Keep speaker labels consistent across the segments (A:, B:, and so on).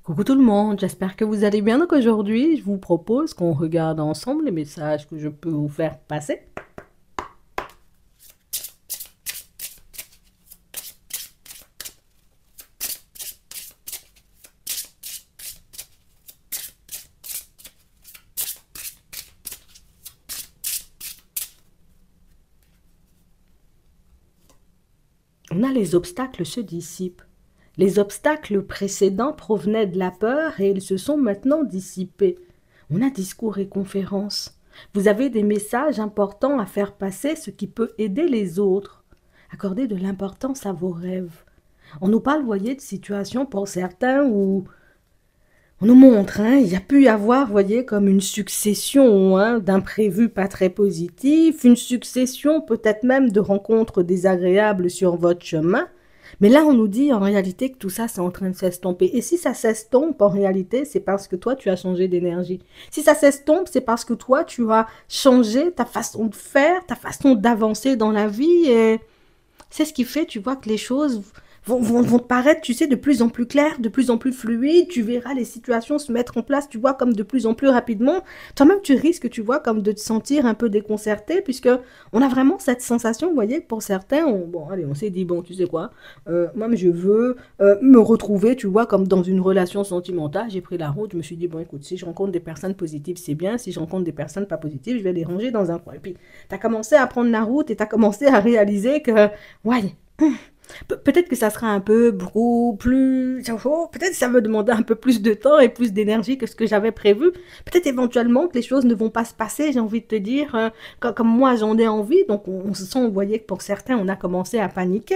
A: Coucou tout le monde, j'espère que vous allez bien. Donc aujourd'hui, je vous propose qu'on regarde ensemble les messages que je peux vous faire passer. On a les obstacles se dissipent. Les obstacles précédents provenaient de la peur et ils se sont maintenant dissipés. On a discours et conférences. Vous avez des messages importants à faire passer, ce qui peut aider les autres. Accordez de l'importance à vos rêves. On nous parle, voyez, de situations pour certains où on nous montre, il y a pu y avoir, voyez, comme une succession d'imprévus pas très positifs, une succession peut-être même de rencontres désagréables sur votre chemin. Mais là, on nous dit en réalité que tout ça, c'est en train de s'estomper. Et si ça s'estompe, en réalité, c'est parce que toi, tu as changé d'énergie. Si ça s'estompe, c'est parce que toi, tu as changé ta façon de faire, ta façon d'avancer dans la vie. Et c'est ce qui fait, tu vois, que les choses vont te paraître, tu sais, de plus en plus claires, de plus en plus fluides. Tu verras les situations se mettre en place, tu vois, comme de plus en plus rapidement. Toi-même, tu risques, tu vois, comme de te sentir un peu déconcerté, puisque on a vraiment cette sensation, vous voyez, que pour certains, on s'est dit, bon, tu sais quoi, moi, je veux me retrouver, tu vois, comme dans une relation sentimentale. J'ai pris la route, je me suis dit, bon, écoute, si je rencontre des personnes positives, c'est bien. Si je rencontre des personnes pas positives, je vais les ranger dans un coin. Et puis, tu as commencé à prendre la route et tu as commencé à réaliser que, ouais, peut-être que ça sera un peu beaucoup plus... Peut-être que ça me demandera un peu plus de temps et plus d'énergie que ce que j'avais prévu. Peut-être éventuellement que les choses ne vont pas se passer, j'ai envie de te dire, comme moi j'en ai envie. Donc on se sent, vous voyez, que pour certains, on a commencé à paniquer,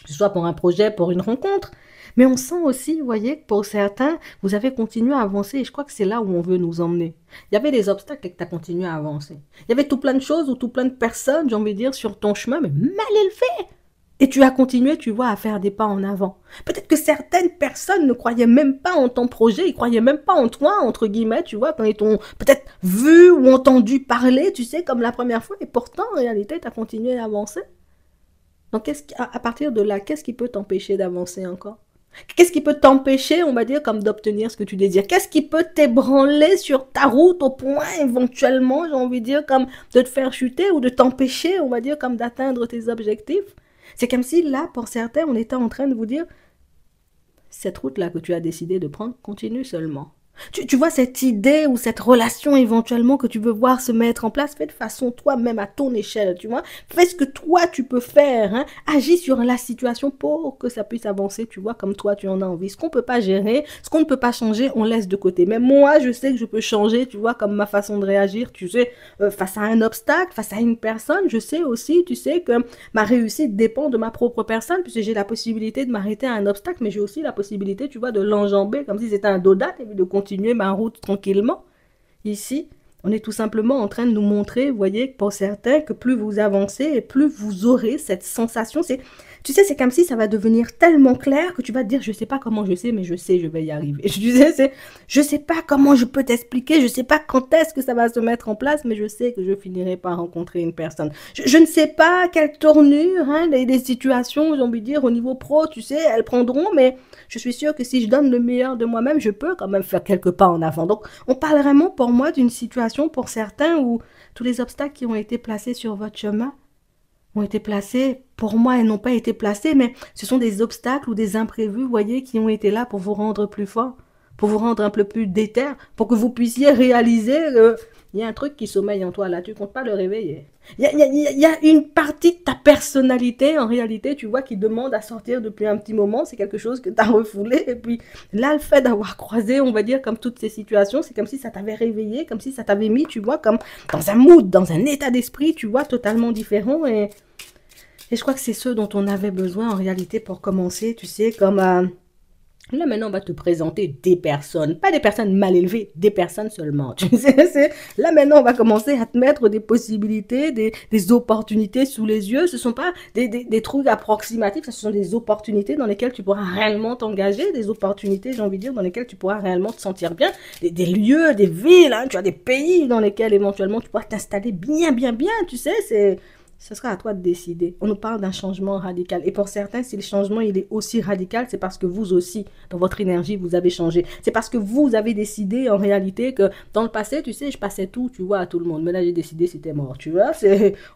A: que ce soit pour un projet, pour une rencontre. Mais on sent aussi, vous voyez, que pour certains, vous avez continué à avancer et je crois que c'est là où on veut nous emmener. Il y avait des obstacles et que tu as continué à avancer. Il y avait tout plein de choses ou tout plein de personnes, j'ai envie de dire, sur ton chemin, mais mal élevées. Et tu as continué, tu vois, à faire des pas en avant. Peut-être que certaines personnes ne croyaient même pas en ton projet, ils croyaient même pas en toi, entre guillemets, tu vois, quand ils t'ont peut-être vu ou entendu parler, tu sais, comme la première fois, et pourtant, en réalité, tu as continué à avancer. Donc, à partir de là, qu'est-ce qui peut t'empêcher d'avancer encore? Qu'est-ce qui peut t'empêcher, on va dire, comme d'obtenir ce que tu désires? Qu'est-ce qui peut t'ébranler sur ta route au point, éventuellement, j'ai envie de dire, comme de te faire chuter ou de t'empêcher, on va dire, comme d'atteindre tes objectifs? C'est comme si là, pour certains, on était en train de vous dire, cette route-là que tu as décidé de prendre, continue seulement. Tu vois cette idée ou cette relation éventuellement que tu veux voir se mettre en place, fais de façon toi-même à ton échelle, tu vois. Fais ce que toi tu peux faire, agis sur la situation pour que ça puisse avancer, tu vois, comme toi tu en as envie. Ce qu'on peut pas gérer, ce qu'on ne peut pas changer, on laisse de côté. Mais moi, je sais que je peux changer, tu vois, comme ma façon de réagir, tu sais, face à un obstacle, face à une personne, je sais aussi, tu sais, que ma réussite dépend de ma propre personne, puisque j'ai la possibilité de m'arrêter à un obstacle, mais j'ai aussi la possibilité, tu vois, de l'enjamber comme si c'était un dodat et de continuer ma route tranquillement. Ici, on est tout simplement en train de nous montrer, vous voyez, pour certains, que plus vous avancez et plus vous aurez cette sensation. Tu sais, c'est comme si ça va devenir tellement clair que tu vas te dire, je sais pas comment je sais, mais je sais, je vais y arriver. Tu sais, je sais pas comment je peux t'expliquer, je sais pas quand est-ce que ça va se mettre en place, mais je sais que je finirai par rencontrer une personne. Je ne sais pas quelle tournure, des situations, j'ai envie de dire, au niveau pro, tu sais, elles prendront, mais je suis sûre que si je donne le meilleur de moi-même, je peux quand même faire quelques pas en avant. Donc, on parle vraiment pour moi d'une situation pour certains où tous les obstacles qui ont été placés sur votre chemin ont été placés, pour moi, ils n'ont pas été placés, mais ce sont des obstacles ou des imprévus, vous voyez, qui ont été là pour vous rendre plus fort, pour vous rendre un peu plus déter, pour que vous puissiez réaliser il y a un truc qui sommeille en toi là, tu comptes pas le réveiller. Il y a une partie de ta personnalité, en réalité, tu vois, qui demande à sortir depuis un petit moment. C'est quelque chose que tu as refoulé. Et puis là, le fait d'avoir croisé, on va dire, comme toutes ces situations, c'est comme si ça t'avait réveillé, comme si ça t'avait mis, tu vois, comme dans un mood, dans un état d'esprit, tu vois, totalement différent. Et je crois que c'est ce dont on avait besoin, en réalité, pour commencer, tu sais, comme... Là, maintenant, on va te présenter des personnes, pas des personnes mal élevées, des personnes seulement. Tu sais, là, maintenant, on va commencer à te mettre des possibilités, des opportunités sous les yeux. Ce ne sont pas des trucs approximatifs, ce sont des opportunités dans lesquelles tu pourras réellement t'engager, des opportunités, j'ai envie de dire, dans lesquelles tu pourras réellement te sentir bien, des lieux, des villes, tu as des pays dans lesquels éventuellement tu pourras t'installer bien, bien, bien, tu sais, ce sera à toi de décider. On nous parle d'un changement radical. Et pour certains, si le changement il est aussi radical, c'est parce que vous aussi, dans votre énergie, vous avez changé. C'est parce que vous avez décidé en réalité que dans le passé, tu sais, je passais tout, tu vois, à tout le monde. Mais là, j'ai décidé, c'était mort, tu vois.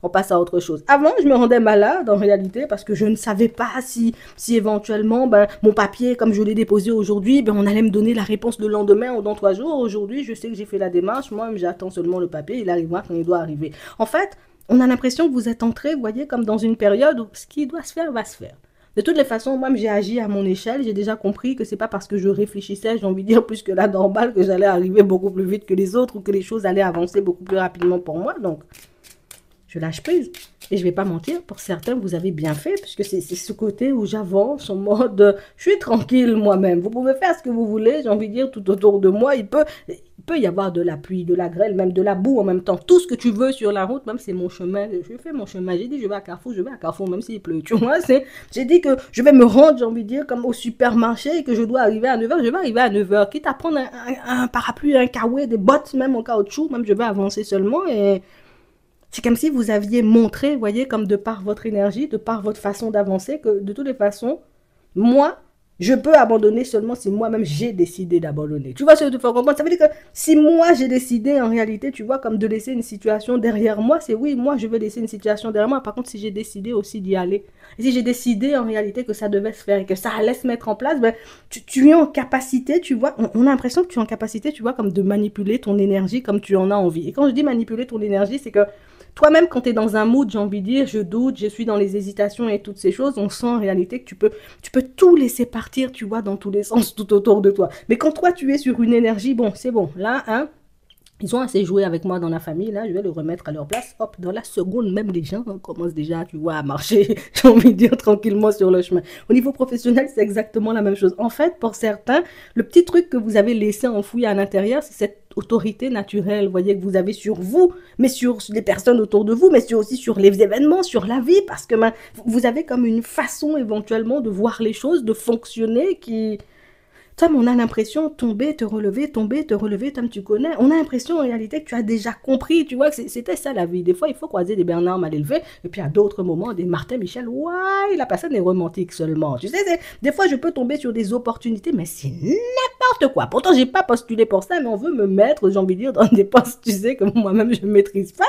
A: On passe à autre chose. Avant, je me rendais malade en réalité parce que je ne savais pas si éventuellement, ben, mon papier, comme je l'ai déposé aujourd'hui, ben, on allait me donner la réponse le lendemain ou dans 3 jours. Aujourd'hui, je sais que j'ai fait la démarche. Moi, j'attends seulement le papier. Il arrivera quand il doit arriver. En fait, on a l'impression que vous êtes entré, vous voyez, comme dans une période où ce qui doit se faire va se faire. De toutes les façons, moi, j'ai agi à mon échelle. J'ai déjà compris que c'est pas parce que je réfléchissais, j'ai envie de dire, plus que la normale, que j'allais arriver beaucoup plus vite que les autres ou que les choses allaient avancer beaucoup plus rapidement pour moi. Donc, je lâche prise. Et je vais pas mentir, pour certains, vous avez bien fait, puisque c'est ce côté où j'avance en mode, je suis tranquille moi-même. Vous pouvez faire ce que vous voulez, j'ai envie de dire, tout autour de moi. Il peut y avoir de la pluie, de la grêle, même de la boue en même temps. Tout ce que tu veux sur la route, même c'est mon chemin. Je fais mon chemin. J'ai dit, je vais à Carrefour, je vais à Carrefour, même s'il pleut. Tu vois, j'ai dit que je vais me rendre, j'ai envie de dire, comme au supermarché et que je dois arriver à 9h. Je vais arriver à 9h. Quitte à prendre un parapluie, un kawaii, des bottes, même en caoutchouc, même je vais avancer seulement et c'est comme si vous aviez montré, vous voyez, comme de par votre énergie, de par votre façon d'avancer, que de toutes les façons, moi, je peux abandonner seulement si moi-même j'ai décidé d'abandonner. Tu vois ce que tu fais comprendre? Ça veut dire que si moi j'ai décidé en réalité, tu vois, comme de laisser une situation derrière moi, c'est oui, moi je veux laisser une situation derrière moi. Par contre, si j'ai décidé aussi d'y aller, et si j'ai décidé en réalité que ça devait se faire et que ça allait se mettre en place, ben, tu es en capacité, tu vois, on a l'impression que tu es en capacité, tu vois, comme de manipuler ton énergie comme tu en as envie. Et quand je dis manipuler ton énergie, c'est que toi-même, quand tu es dans un mood, j'ai envie de dire, je doute, je suis dans les hésitations et toutes ces choses, on sent en réalité que tu peux tout laisser partir, tu vois, dans tous les sens, tout autour de toi. Mais quand toi, tu es sur une énergie, bon, c'est bon, là, hein, ils ont assez joué avec moi dans la famille, là, je vais le remettre à leur place. Hop, dans la seconde, même les gens commencent déjà, tu vois, à marcher, j'ai envie de dire, tranquillement sur le chemin. Au niveau professionnel, c'est exactement la même chose. En fait, pour certains, le petit truc que vous avez laissé enfoui à l'intérieur, c'est cette autorité naturelle, vous voyez, que vous avez sur vous, mais sur les personnes autour de vous, mais aussi sur les événements, sur la vie, parce que ben, vous avez comme une façon éventuellement de voir les choses, de fonctionner qui... Tom, on a l'impression de tomber, te relever, Tom, tu connais. On a l'impression en réalité que tu as déjà compris, tu vois, que c'était ça la vie. Des fois, il faut croiser des Bernard mal élevés, et puis à d'autres moments, des Martin Michel, ouais, la personne est romantique seulement. Tu sais, des fois, je peux tomber sur des opportunités, mais c'est n'importe quoi. Pourtant, j'ai pas postulé pour ça, mais on veut me mettre, j'ai envie de dire, dans des postes, tu sais, que moi-même, je ne maîtrise pas.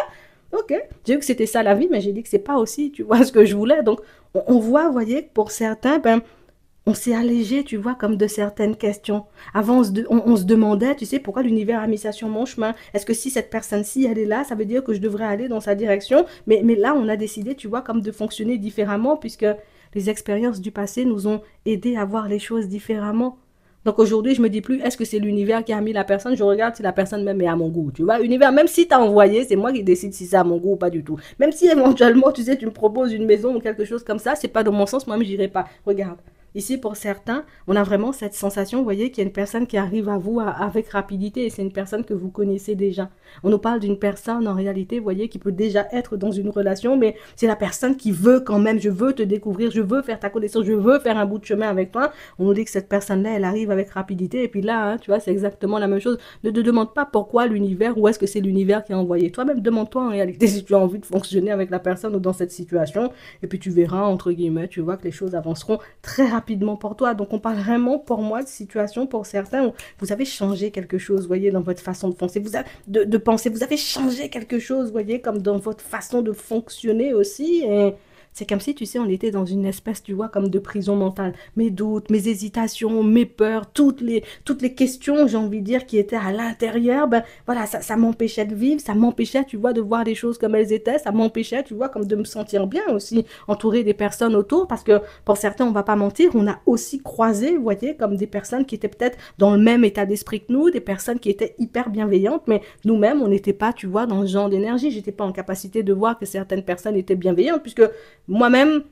A: Ok, j'ai vu que c'était ça la vie, mais j'ai dit que c'est pas aussi, tu vois, ce que je voulais. Donc, on voit, vous voyez, que pour certains, ben, on s'est allégé, tu vois, comme de certaines questions. Avant, on se demandait, tu sais, pourquoi l'univers a mis ça sur mon chemin? Est-ce que si cette personne-ci, elle est là, ça veut dire que je devrais aller dans sa direction? Mais là, on a décidé, tu vois, comme de fonctionner différemment, puisque les expériences du passé nous ont aidés à voir les choses différemment. Donc aujourd'hui, je me dis plus, est-ce que c'est l'univers qui a mis la personne? Je regarde si la personne même est à mon goût, tu vois. Univers, même si t'as envoyé, c'est moi qui décide si c'est à mon goût ou pas du tout. Même si éventuellement, tu sais, tu me proposes une maison ou quelque chose comme ça, c'est pas dans mon sens, moi-même, j'irai pas. Regarde. Ici, pour certains, on a vraiment cette sensation, vous voyez, qu'il y a une personne qui arrive à vous avec rapidité et c'est une personne que vous connaissez déjà. On nous parle d'une personne, en réalité, vous voyez, qui peut déjà être dans une relation, mais c'est la personne qui veut quand même, je veux te découvrir, je veux faire ta connaissance, je veux faire un bout de chemin avec toi. On nous dit que cette personne-là, elle arrive avec rapidité et puis là, hein, tu vois, c'est exactement la même chose. Ne te demande pas pourquoi l'univers ou est-ce que c'est l'univers qui a envoyé. Toi-même, demande-toi en réalité si tu as envie de fonctionner avec la personne ou dans cette situation et puis tu verras, entre guillemets, tu vois que les choses avanceront très rapidement pour toi. Donc on parle vraiment pour moi de situation pour certains où vous avez changé quelque chose, vous voyez, dans votre façon de penser, de penser, vous avez changé quelque chose, vous voyez, comme dans votre façon de fonctionner aussi. Et c'est comme si, tu sais, on était dans une espèce, tu vois, comme de prison mentale. Mes doutes, mes hésitations, mes peurs, toutes les questions, j'ai envie de dire, qui étaient à l'intérieur, ben voilà, ça m'empêchait de vivre, ça m'empêchait, tu vois, de voir les choses comme elles étaient, ça m'empêchait, tu vois, comme de me sentir bien aussi, entouré des personnes autour, parce que pour certains, on va pas mentir, on a aussi croisé, vous voyez, comme des personnes qui étaient peut-être dans le même état d'esprit que nous, des personnes qui étaient hyper bienveillantes, mais nous-mêmes, on n'était pas, tu vois, dans ce genre d'énergie. J'étais pas en capacité de voir que certaines personnes étaient bienveillantes, puisque moi-même,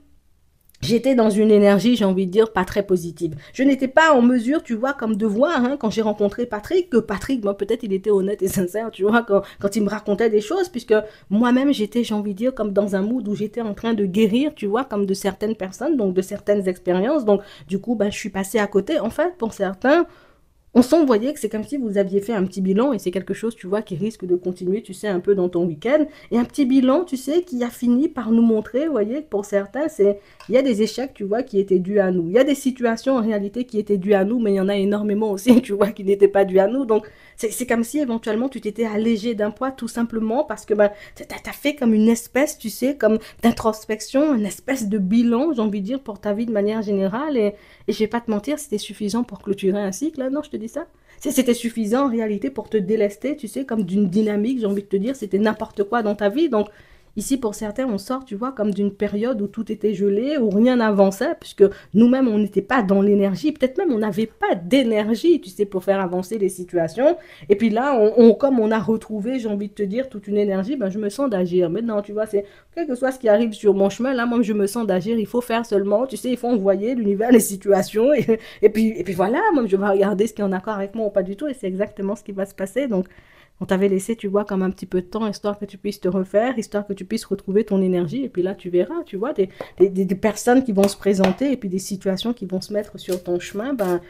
A: j'étais dans une énergie, j'ai envie de dire, pas très positive. Je n'étais pas en mesure, tu vois, comme de voir, hein, quand j'ai rencontré Patrick, que Patrick, moi, peut-être il était honnête et sincère, tu vois, quand il me racontait des choses, puisque moi-même, j'étais, j'ai envie de dire, comme dans un mood où j'étais en train de guérir, tu vois, comme de certaines personnes, donc de certaines expériences. Donc, du coup, ben, je suis passée à côté. En fait, pour certains, On sent, vous voyez, que c'est comme si vous aviez fait un petit bilan et c'est quelque chose, tu vois, qui risque de continuer, tu sais, un peu dans ton week-end. Et un petit bilan, tu sais, qui a fini par nous montrer, vous voyez, que pour certains, il y a des échecs, tu vois, qui étaient dus à nous. Il y a des situations en réalité qui étaient dues à nous, mais il y en a énormément aussi, tu vois, qui n'étaient pas dues à nous. Donc, c'est comme si éventuellement tu t'étais allégé d'un poids tout simplement parce que ben, tu as fait comme une espèce, tu sais, comme d'introspection, une espèce de bilan, j'ai envie de dire, pour ta vie de manière générale. Et je vais pas te mentir, c'était suffisant pour clôturer un cycle, hein. Non, je te dis ça. C'était suffisant en réalité pour te délester, tu sais, comme d'une dynamique, j'ai envie de te dire, c'était n'importe quoi dans ta vie. Donc, ici, pour certains, on sort, tu vois, comme d'une période où tout était gelé, où rien n'avançait, puisque nous-mêmes, on n'était pas dans l'énergie. Peut-être même, on n'avait pas d'énergie, tu sais, pour faire avancer les situations. Et puis là, comme on a retrouvé, j'ai envie de te dire, toute une énergie, ben, je me sens d'agir. Maintenant, tu vois, c'est quel que soit ce qui arrive sur mon chemin, là, moi, je me sens d'agir. Il faut faire seulement, tu sais, il faut envoyer l'univers, les situations. Et puis voilà, moi, je vais regarder ce qui est en accord avec moi ou pas du tout. Et c'est exactement ce qui va se passer. Donc, on t'avait laissé, tu vois, comme un petit peu de temps, histoire que tu puisses te refaire, histoire que tu puisses retrouver ton énergie. Et puis là, tu verras, tu vois, des personnes qui vont se présenter et puis des situations qui vont se mettre sur ton chemin. Ben,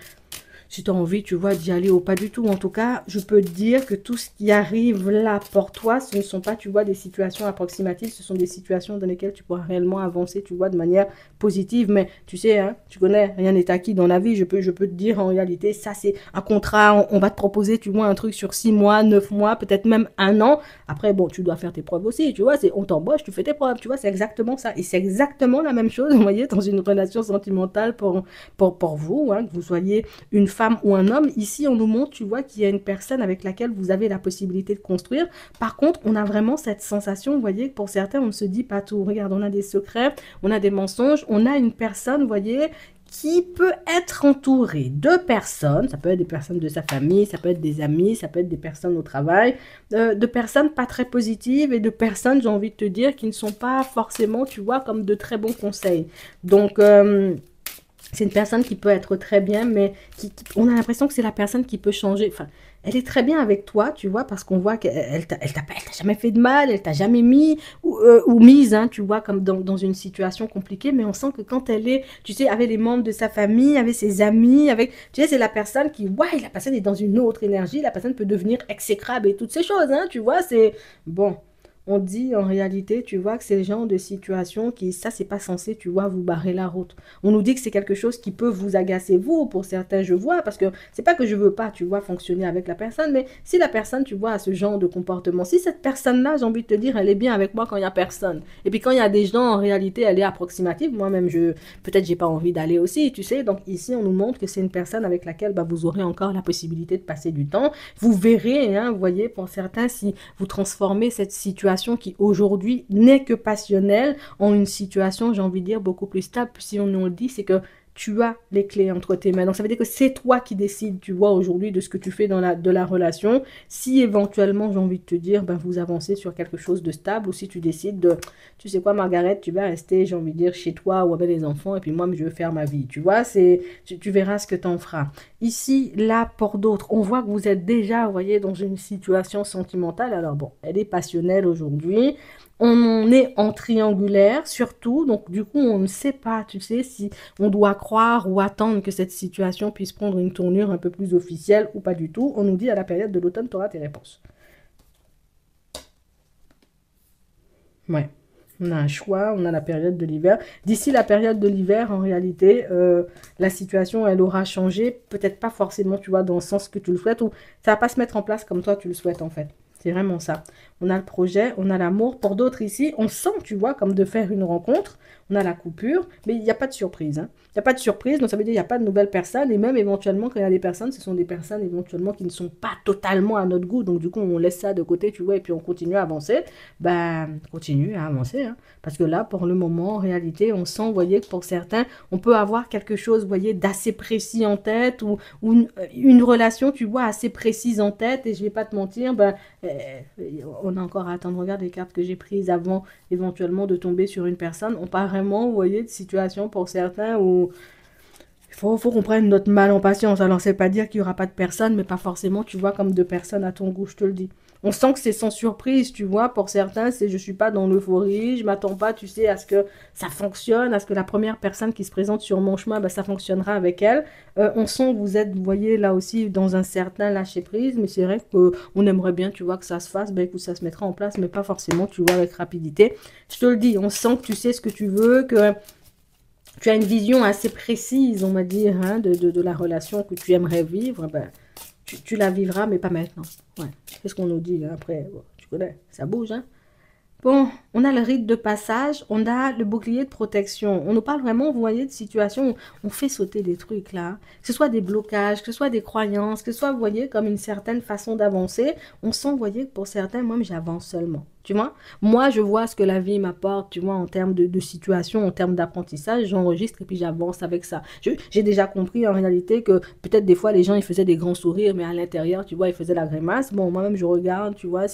A: si tu as envie, tu vois, d'y aller ou pas du tout. En tout cas, je peux te dire que tout ce qui arrive là pour toi, ce ne sont pas, tu vois, des situations approximatives, ce sont des situations dans lesquelles tu pourras réellement avancer, tu vois, de manière positive. Mais tu sais, hein, tu connais, rien n'est acquis dans la vie. Je peux te dire en réalité, ça c'est un contrat, on va te proposer, tu vois, un truc sur 6 mois, 9 mois, peut-être même un an. Après, bon, tu dois faire tes preuves aussi, tu vois, on t'embauche, tu fais tes preuves, tu vois, c'est exactement ça. Et c'est exactement la même chose, vous voyez, dans une relation sentimentale pour vous, hein, que vous soyez une femme ou un homme. Ici, on nous montre, tu vois, qu'il y a une personne avec laquelle vous avez la possibilité de construire. Par contre, on a vraiment cette sensation, vous voyez, que pour certains, on ne se dit pas tout. Regarde, on a des secrets, on a des mensonges, on a une personne, vous voyez, qui peut être entourée de personnes, ça peut être des personnes de sa famille, ça peut être des amis, ça peut être des personnes au travail, de personnes pas très positives et de personnes, j'ai envie de te dire, qui ne sont pas forcément, tu vois, comme de très bons conseils. Donc, c'est une personne qui peut être très bien, mais on a l'impression que c'est la personne qui peut changer. Enfin, elle est très bien avec toi, tu vois, parce qu'on voit qu'elle t'a jamais fait de mal, elle t'a jamais mis ou mise, hein, tu vois, comme dans une situation compliquée, mais on sent que quand elle est, tu sais, avec les membres de sa famille, avec ses amis, tu sais, c'est la personne qui, ouais, la personne est dans une autre énergie, la personne peut devenir exécrable et toutes ces choses, hein, tu vois, c'est, bon. On dit en réalité, tu vois, que c'est le genre de situation qui, ça, c'est pas censé, tu vois, vous barrer la route. On nous dit que c'est quelque chose qui peut vous agacer, vous, pour certains, je vois, parce que c'est pas que je veux pas, tu vois, fonctionner avec la personne, mais si la personne, tu vois, a ce genre de comportement, si cette personne-là, j'ai envie de te dire, elle est bien avec moi quand il y a personne. Et puis quand il y a des gens, en réalité, elle est approximative. Moi-même, peut-être j'ai pas envie d'aller aussi, tu sais. Donc ici, on nous montre que c'est une personne avec laquelle, bah, vous aurez encore la possibilité de passer du temps. Vous verrez, hein, vous voyez, pour certains, si vous transformez cette situation qui aujourd'hui n'est que passionnelle en une situation, j'ai envie de dire, beaucoup plus stable. Si on nous le dit, c'est que tu as les clés entre tes mains. Donc, ça veut dire que c'est toi qui décides, tu vois, aujourd'hui, de ce que tu fais de la relation. Si éventuellement, j'ai envie de te dire, ben, vous avancez sur quelque chose de stable, ou si tu décides de, tu sais quoi, Margaret, tu vas rester, j'ai envie de dire, chez toi ou avec les enfants, et puis moi, je veux faire ma vie. Tu vois, tu verras ce que tu en feras. Ici, là, pour d'autres, on voit que vous êtes déjà, vous voyez, dans une situation sentimentale. Alors bon, elle est passionnelle aujourd'hui. On est en triangulaire, surtout. Donc, du coup, on ne sait pas, tu sais, si on doit croire ou attendre que cette situation puisse prendre une tournure un peu plus officielle ou pas du tout. On nous dit à la période de l'automne, tu auras tes réponses. Ouais. On a un choix, on a la période de l'hiver. D'ici la période de l'hiver, en réalité, la situation, elle aura changé. Peut-être pas forcément, tu vois, dans le sens que tu le souhaites, ou ça va pas se mettre en place comme toi, tu le souhaites, en fait. C'est vraiment ça. On a le projet, on a l'amour. Pour d'autres ici, on sent, tu vois, comme de faire une rencontre. On a la coupure, mais il n'y a pas de surprise, hein. Il n'y a pas de surprise, donc ça veut dire qu'il n'y a pas de nouvelles personnes. Et même éventuellement, quand il y a des personnes, ce sont des personnes éventuellement qui ne sont pas totalement à notre goût. Donc du coup, on laisse ça de côté, tu vois, et puis on continue à avancer. Ben, continue à avancer, hein. Parce que là, pour le moment, en réalité, on sent, vous voyez, que pour certains, on peut avoir quelque chose, vous voyez, d'assez précis en tête ou une relation, tu vois, assez précise en tête. Et je ne vais pas te mentir, ben, on a encore à attendre. Regarde les cartes que j'ai prises avant éventuellement de tomber sur une personne. On parle vraiment, vous voyez, de situation pour certains où faut qu'on prenne notre mal en patience. Alors, c'est pas dire qu'il y aura pas de personnes, mais pas forcément, tu vois, comme de personnes à ton goût, je te le dis. On sent que c'est sans surprise, tu vois. Pour certains, c'est je suis pas dans l'euphorie, je m'attends pas, tu sais, à ce que ça fonctionne, à ce que la première personne qui se présente sur mon chemin, bah, ça fonctionnera avec elle. On sent que vous êtes, vous voyez, là aussi, dans un certain lâcher-prise, mais c'est vrai qu'on aimerait bien, tu vois, que ça se fasse, ben écoute, ça se mettra en place, mais pas forcément, tu vois, avec rapidité. Je te le dis, on sent que tu sais ce que tu veux, que tu as une vision assez précise, on va dire, hein, de la relation que tu aimerais vivre, ben, tu la vivras, mais pas maintenant. Ouais. Qu'est-ce qu'on nous dit hein, après? Bon, tu connais, ça bouge, hein? Bon, on a le rite de passage, on a le bouclier de protection. On nous parle vraiment, vous voyez, de situations où on fait sauter des trucs là. Que ce soit des blocages, que ce soit des croyances, que ce soit, vous voyez, comme une certaine façon d'avancer. On sent, vous voyez, que pour certains, moi, j'avance seulement. Tu vois? Moi, je vois ce que la vie m'apporte, tu vois, en termes de situation, en termes d'apprentissage, j'enregistre et puis j'avance avec ça. J'ai déjà compris en réalité que peut-être des fois les gens ils faisaient des grands sourires, mais à l'intérieur, tu vois, ils faisaient la grimace. Bon, moi-même, je regarde, tu vois,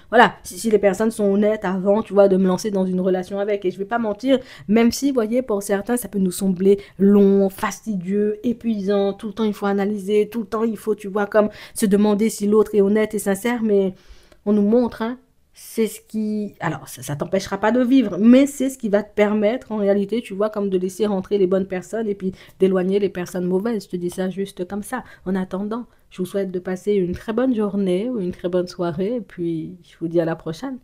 A: voilà, si les personnes sont honnêtes avant, tu vois, de me lancer dans une relation avec. Et je vais pas mentir, même si, vous voyez, pour certains, ça peut nous sembler long, fastidieux, épuisant, tout le temps il faut analyser, tout le temps il faut, tu vois, comme se demander si l'autre est honnête et sincère, mais on nous montre, hein, c'est ce qui... Alors, ça t'empêchera pas de vivre, mais c'est ce qui va te permettre, en réalité, tu vois, comme de laisser rentrer les bonnes personnes et puis d'éloigner les personnes mauvaises. Je te dis ça juste comme ça. En attendant, je vous souhaite de passer une très bonne journée ou une très bonne soirée et puis je vous dis à la prochaine.